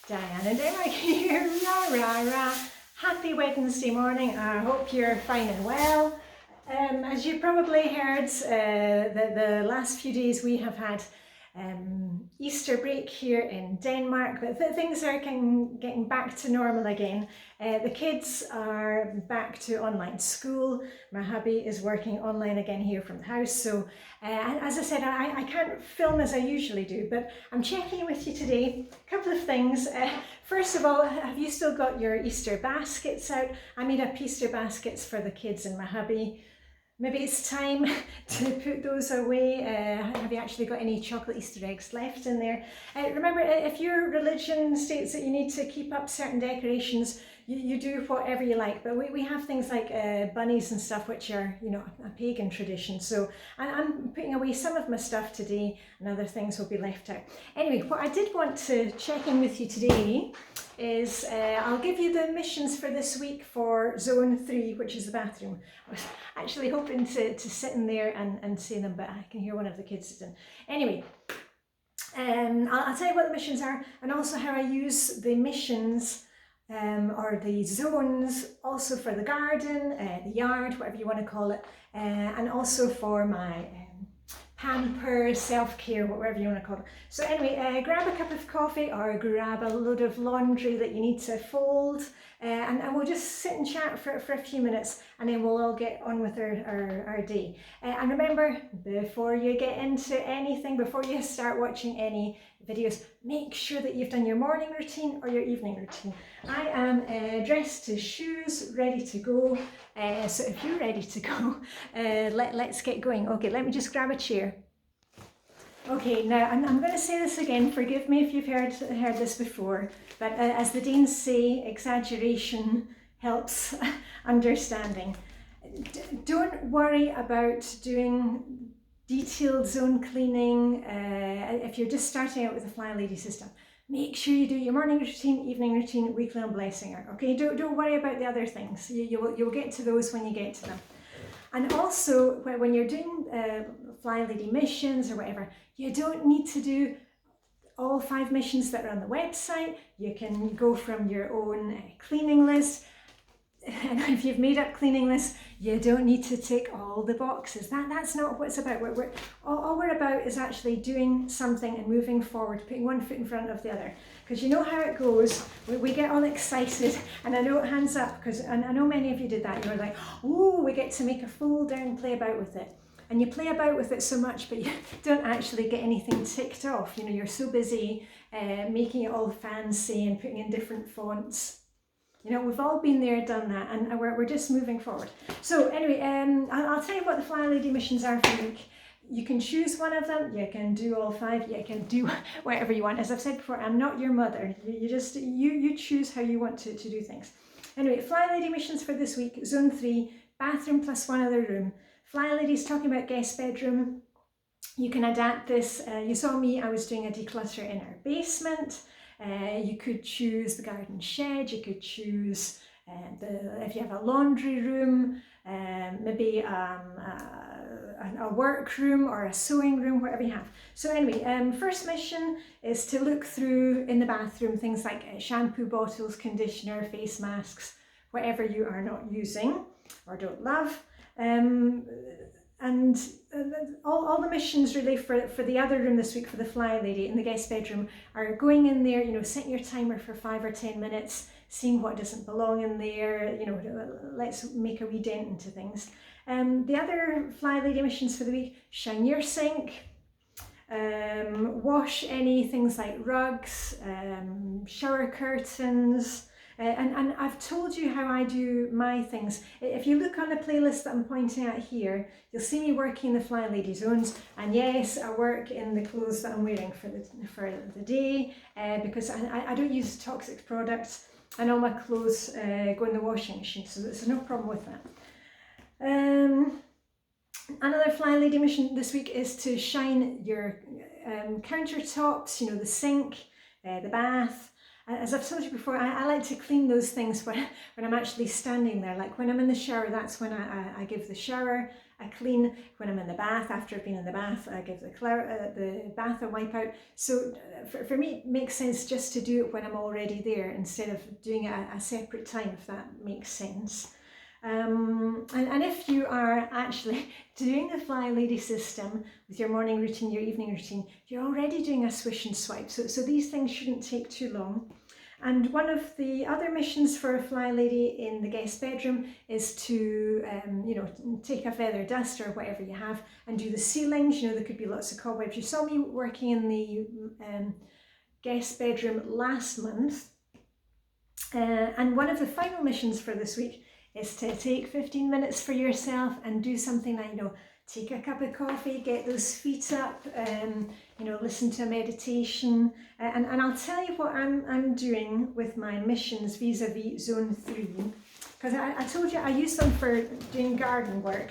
Diane and Emma here, rah rah rah. Happy Wednesday morning. I hope you're fine and well. As you probably heard, the last few days we have had Easter break here in Denmark, but things are getting back to normal again. The kids are back to online school. My hubby is working online again here from the house. So as I said, I can't film as I usually do, but I'm checking with you today. A couple of things. First of all, have you still got your Easter baskets out? I made up Easter baskets for the kids and my hubby. Maybe it's time to put those away. Have you actually got any chocolate Easter eggs left in there? Remember, if your religion states that you need to keep up certain decorations, you do whatever you like. But we have things like bunnies and stuff, which are, you know, a pagan tradition. So I'm putting away some of my stuff today, and other things will be left out. Anyway, what I did want to check in with you today is I'll give you the missions for this week for Zone 3, which is the bathroom. I was actually hoping to sit in there and say them, but I can hear one of the kids sitting. Anyway, I'll tell you what the missions are, and also how I use the missions or the zones also for the garden, the yard, whatever you want to call it, and also for my pamper, self-care, whatever you want to call it. So anyway, grab a cup of coffee or grab a load of laundry that you need to fold, and we'll just sit and chat for a few minutes, and then we'll all get on with our day. And remember, before you get into anything, before you start watching any videos, make sure that you've done your morning routine or your evening routine. I am dressed to shoes, ready to go. So if you're ready to go, let's get going. Okay, let me just grab a chair. Okay, now I'm going to say this again. Forgive me if you've heard this before, but as the Danes say, exaggeration helps understanding. Don't worry about doing detailed zone cleaning if you're just starting out with the Flylady system. Make sure you do your morning routine, evening routine, weekly unblessinger. Okay, don't worry about the other things. You'll get to those when you get to them. And also, when you're doing Flylady missions or whatever, you don't need to do all 5 missions that are on the website. You can go from your own cleaning list. And if you've made up cleaning lists, you don't need to tick all the boxes. That's not what it's about. All we're about is actually doing something and moving forward, putting one foot in front of the other. Because you know how it goes. We get all excited, and I know, hands up, because I know many of you did that. You were like, oh, we get to make a folder and play about with it. And you play about with it so much, but you don't actually get anything ticked off. You know, you're so busy making it all fancy and putting in different fonts. You know, we've all been there, done that, and we're just moving forward. So anyway, I'll tell you what the Flylady missions are for the week. You can choose one of them, you can do all 5, you can do whatever you want. As I've said before, I'm not your mother. You choose how you want to do things. Anyway, Flylady missions for this week, Zone 3, bathroom plus one other room. Flylady's talking about guest bedroom. You can adapt this. You saw me, I was doing a declutter in our basement. You could choose the garden shed, you could choose if you have a laundry room, maybe a work room or a sewing room, whatever you have. So anyway, first mission is to look through in the bathroom things like shampoo bottles, conditioner, face masks, whatever you are not using or don't love. And all the missions really for the other room this week, for the Flylady in the guest bedroom, are going in there, you know, setting your timer for 5 or 10 minutes, seeing what doesn't belong in there, you know, let's make a wee dent into things. The other Flylady missions for the week: shine your sink, wash any things like rugs, shower curtains. And I've told you how I do my things. If you look on the playlist that I'm pointing at here, you'll see me working the Flylady Zones. And yes, I work in the clothes that I'm wearing for the day, because I don't use toxic products, and all my clothes go in the washing machine, so there's no problem with that. Another Flylady mission this week is to shine your countertops, you know, the sink, the bath. As I've told you before, I like to clean those things when I'm actually standing there. Like when I'm in the shower, that's when I give the shower I clean when I'm in the bath. After I've been in the bath, I give the bath a wipe out. So for me, it makes sense just to do it when I'm already there instead of doing it at a separate time, if that makes sense. And if you are actually doing the Flylady system with your morning routine, your evening routine, you're already doing a swish and swipe. So these things shouldn't take too long. And one of the other missions for a Flylady in the guest bedroom is to, take a feather duster or whatever you have and do the ceilings. You know, there could be lots of cobwebs. You saw me working in the guest bedroom last month. And one of the final missions for this week is to take 15 minutes for yourself and do something like, take a cup of coffee, get those feet up, listen to a meditation. And I'll tell you what I'm doing with my missions vis-a-vis Zone 3. Because I told you I use them for doing garden work.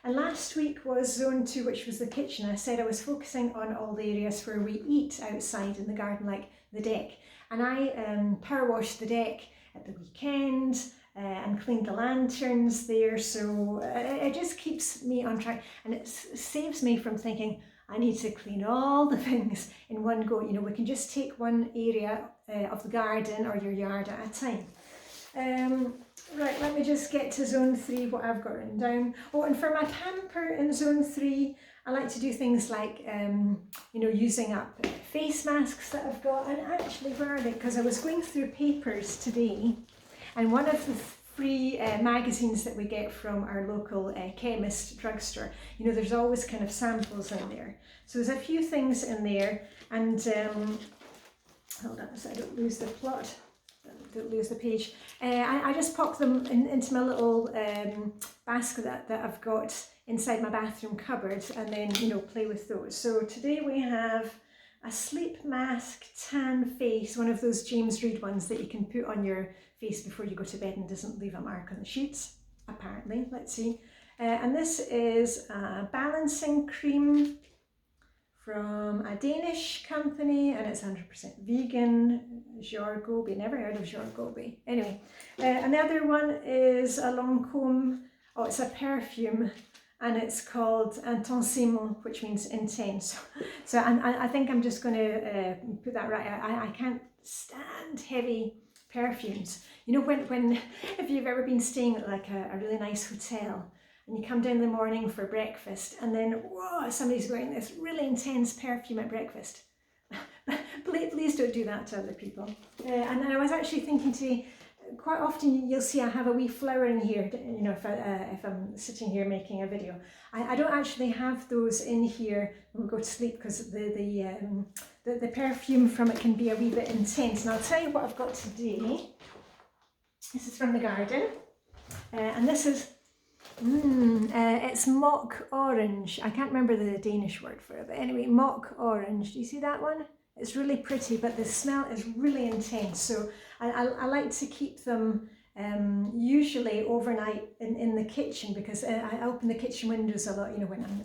And last week was Zone 2, which was the kitchen. I said I was focusing on all the areas where we eat outside in the garden, like the deck. And I power washed the deck at the weekend and cleaned the lanterns there. So it just keeps me on track, and it saves me from thinking I need to clean all the things in one go. We can just take one area of the garden or your yard at a time. Right, let me just get to Zone 3, what I've got written down. Oh, and for my pamper in Zone 3, I like to do things like, using up face masks that I've got. And actually, where are they? Because I was going through papers today, and one of the free magazines that we get from our local chemist drugstore, there's always kind of samples in there. So there's a few things in there, and hold on so I don't lose the plot. Don't lose the page. I just pop them into my little basket that I've got inside my bathroom cupboard, and then play with those. So today we have a sleep mask tan face, one of those James Read ones that you can put on your face before you go to bed and doesn't leave a mark on the sheets, apparently. Let's see. And this is a balancing cream from a Danish company, and it's 100% vegan. Jorgobi, never heard of Jorgobi. Anyway, another one is a Lancôme. Oh, it's a perfume, and it's called Intensément, which means intense. So I think I'm just going to put that right. I can't stand heavy perfumes. When if you've ever been staying at like a really nice hotel, and you come down in the morning for breakfast, and then, whoa, somebody's wearing this really intense perfume at breakfast. Please don't do that to other people. And I was actually thinking today, quite often you'll see I have a wee flower in here, if I'm sitting here making a video. I don't actually have those in here when we go to sleep, because the perfume from it can be a wee bit intense. And I'll tell you what I've got today. This is from the garden, and this is it's mock orange. I can't remember the Danish word for it, but anyway, mock orange. Do you see that one? It's really pretty, but the smell is really intense. So I like to keep them usually overnight in the kitchen, because I open the kitchen windows a lot, when I'm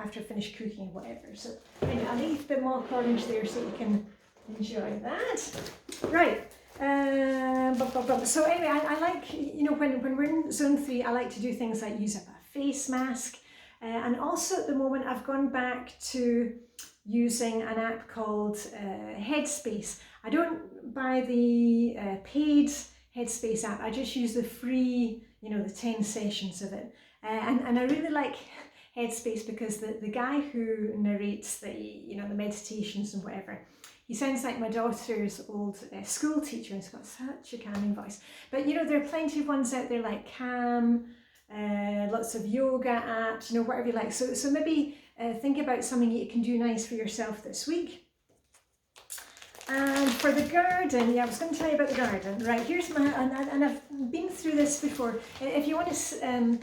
after I finish cooking or whatever. So anyway, I'll leave the mock orange there so you can enjoy that. Right. So anyway, I like, when we're in Zone 3, I like to do things like use up a face mask, and also at the moment I've gone back to using an app called Headspace. I don't buy the paid Headspace app, I just use the free, the 10 sessions of it, and I really like Headspace because the guy who narrates the meditations and whatever, he sounds like my daughter's old school teacher, and he's got such a calming voice. But there are plenty of ones out there like Calm, lots of yoga apps, whatever you like. So maybe think about something you can do nice for yourself this week. And for the garden, I was going to tell you about the garden. Right, here's my, and I've been through this before. If you want to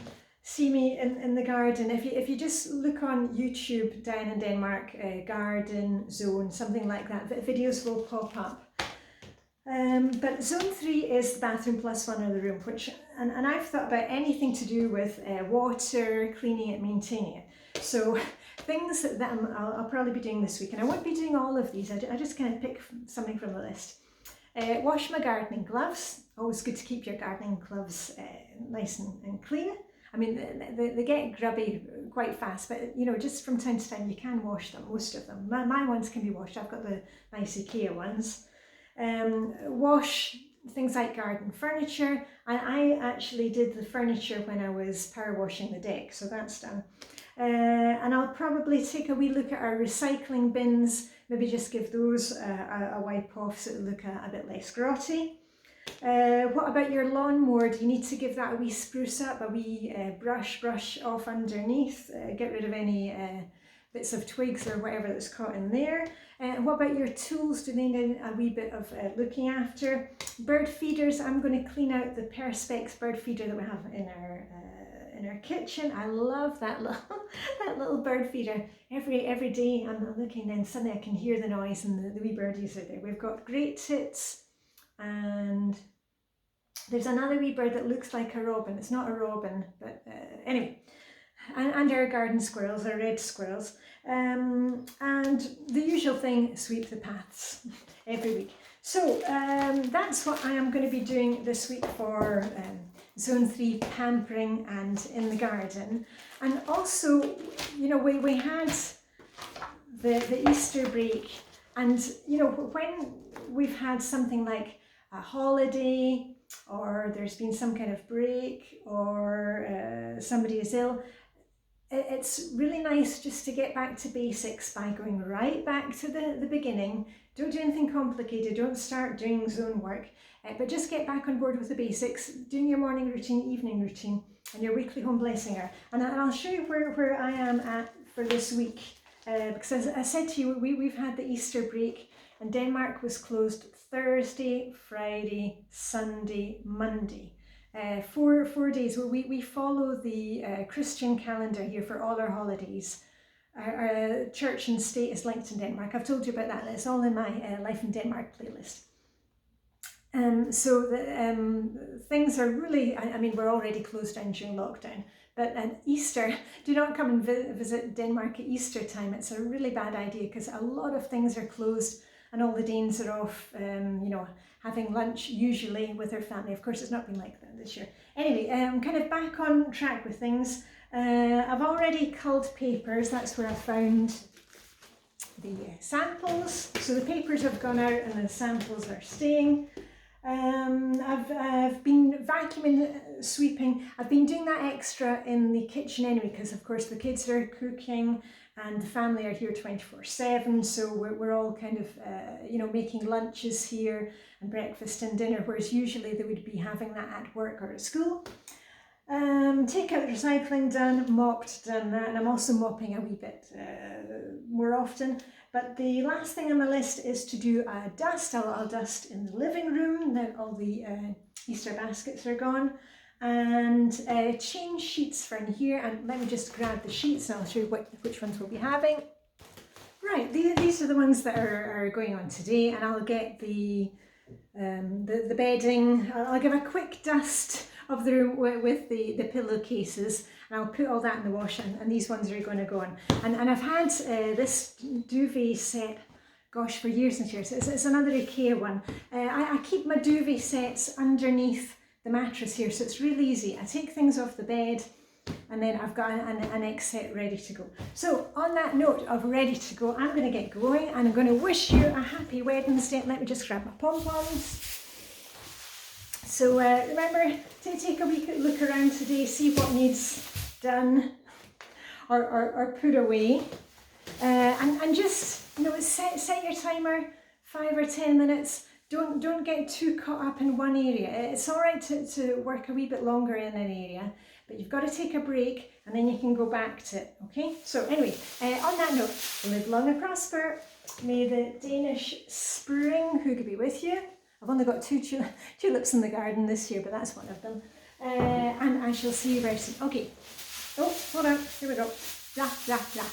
see me in the garden, if you just look on YouTube, Diane in Denmark, garden zone, something like that, videos will pop up. But Zone 3 is the bathroom plus one other room, which, and I've thought about anything to do with water, cleaning it, maintaining it. So things that I'll probably be doing this week, and I won't be doing all of these, I just kind of pick something from the list. Wash my gardening gloves, always good to keep your gardening gloves nice and clean. I mean, they get grubby quite fast, but you know, just from time to time you can wash them, most of them. My ones can be washed. I've got the nice IKEA ones. Wash things like garden furniture, and I actually did the furniture when I was power washing the deck, so that's done. And I'll probably take a wee look at our recycling bins, maybe just give those a wipe off so it'll look a bit less grotty. What about your lawnmower? Do you need to give that a wee spruce up, a wee brush off underneath, get rid of any bits of twigs or whatever that's caught in there? What about your tools? Do they need a wee bit of looking after? Bird feeders, I'm going to clean out the Perspex bird feeder that we have in our kitchen. I love that little bird feeder. Every day I'm looking, then suddenly I can hear the noise and the wee birdies are there. We've got great tits, and there's another wee bird that looks like a robin. It's not a robin, but anyway. And our garden squirrels, our red squirrels. And the usual thing, sweep the paths every week. So that's what I am going to be doing this week for Zone 3, pampering and in the garden. And also, you know, we had the Easter break, and you know, when we've had something like a holiday, or there's been some kind of break, or somebody is ill, it's really nice just to get back to basics by going right back to the beginning. Don't do anything complicated, don't start doing zone work, but just get back on board with the basics, doing your morning routine, evening routine, and your weekly home blessing hour. And I'll show you where I am at for this week, because as I said to you, we've had the Easter break, and Denmark was closed Thursday, Friday, Sunday, Monday. 4 days where we follow the Christian calendar here for all our holidays. Our church and state is linked in Denmark. I've told you about that. It's all in my Life in Denmark playlist. So things are really, I mean, we're already closed down during lockdown, but at Easter, do not come and visit Denmark at Easter time. It's a really bad idea because a lot of things are closed and all the Danes are off, you know, having lunch usually with their family. Of course, it's not been like that this year. Anyway, I'm kind of back on track with things. I've already culled papers. That's where I found the samples. So the papers have gone out and the samples are staying. I've been vacuuming, sweeping. I've been doing that extra in the kitchen anyway, because of course the kids are cooking and the family are here 24/7, so we're all kind of, you know, making lunches here and breakfast and dinner, whereas usually they would be having that at work or at school. Take out recycling done, mopped done that, and I'm also mopping a wee bit more often. But the last thing on my list is to do a dust. I'll dust in the living room, now all the Easter baskets are gone, and change sheets for in here. And let me just grab the sheets and I'll show you which ones we'll be having. Right, these are the ones that are going on today, and I'll get the bedding. I'll give a quick dust of the room with the pillowcases, and I'll put all that in the wash, and these ones are going to go on. And I've had this duvet set, gosh, for years and years. It's another IKEA one. I keep my duvet sets underneath the mattress here, so it's really easy. I take things off the bed, and then I've got an next set ready to go. So on that note of ready to go, I'm going to get going, and I'm going to wish you a happy Wednesday. Let me just grab my pom-poms. So remember to take a wee look around today, see what needs done or put away, and just, you know, set your timer 5 or 10 minutes. Don't get too caught up in one area. It's all right to work a wee bit longer in an area, but you've got to take a break and then you can go back to it, okay? So anyway, on that note, live long and prosper. May the Danish spring hygge be with you. I've only got two tulips in the garden this year, but that's one of them. And I shall see you very soon. Okay. Oh, hold on. Here we go. Blah, blah, blah.